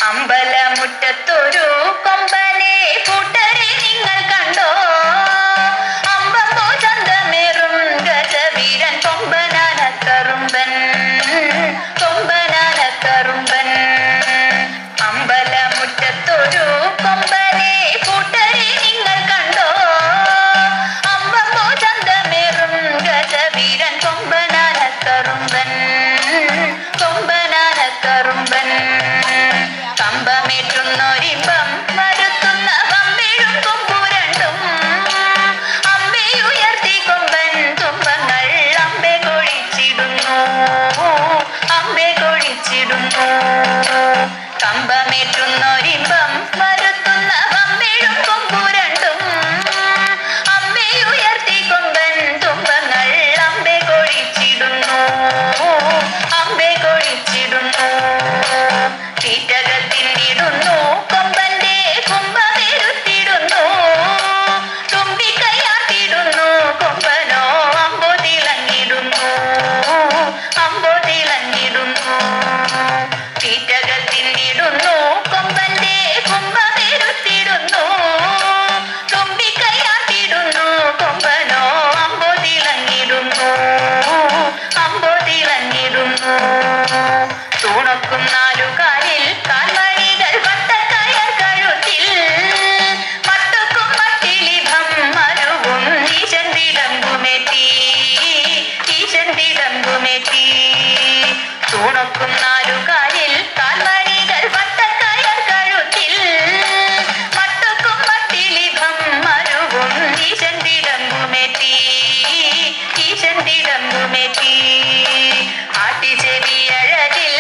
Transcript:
അമ്പലമുറ്റത്തൊരു കൊമ്പനെ കൂട്ടരെ നിങ്ങൾ കണ്ടോ? അമ്പമ്പോ ചന്തമേറും ഗജവീരൻ കൊമ്പനാനക്കറുമ്പൻ, കൊമ്പനാനക്കറുമ്പൻ. അമ്പലമുറ്റത്തൊരു കൊമ്പനെ കൂട്ടരെ നിങ്ങൾ കണ്ടോ? അമ്പമ്പോ ചന്തമേറും ഗജവീരൻ കൊമ്പനാനക്കറുമ്പൻ, കൊമ്പനാനക്കറുമ്പൻ. കമ്പമേറ്റുന്നൊരിമ്പം വരുത്തുന്ന വമ്പിഴും കൊമ്പുരണ്ടും അമ്പയുയർത്തി കൊമ്പൻ തുമ്പങ്ങൾ അമ്പെ കൊഴിച്ചിടുന്നു, അമ്പെ കൊഴിച്ചിടുന്നു. കമ്പമേറ്റുന്നൊരിമ്പം വരുത്തുന്ന വമ്പിഴും കൊമ്പുരണ്ടും അമ്പയുയർത്തി കൊമ്പൻ തുമ്പങ്ങൾ അമ്പെ കൊഴിച്ചിടുന്നു, അമ്പെ കൊഴിച്ചിടുന്നു. തീറ്റകത്തിനിടുന്നു കൊമ്പന്റെ കുംഭമേരുത്തിടുന്നു, തുമ്പിക്കൈയാട്ടിടുന്നു കൊമ്പനോ അമ്പോ തിളങ്ങിടുന്നു, അമ്പോ തിളങ്ങിടുന്നു. തീറ്റകത്തിനിടുന്നു കൊമ്പന്റെ കുംഭമേരുത്തിടുന്നു, തുമ്പിക്കൈയാട്ടിടുന്നു കൊമ്പനോ അമ്പോ തിളങ്ങിടുന്നു, അമ്പോ തിളങ്ങിടുന്നു. തൂണക്കും നാലുകാലിൽ കാൽമണികൾ വട്ടക്കയർ കഴുത്തിൽ മട്ടുക്കും മട്ടിലിഭം മരുവും ഈശന്തിടമ്പുമേറ്റി, ഈശന്തിടമ്പുമേറ്റി. തൂണക്കും നാലുകാലിൽ കാൽമണികൾ വട്ടക്കയർ കഴുത്തിൽ മട്ടുക്കും മട്ടിലിഭം മരുവും ഈശന്തിടമ്പുമേറ്റി, ഈശന്തിടമ്പുമേറ്റി. ആട്ടിച്ചെവിയഴകിൽ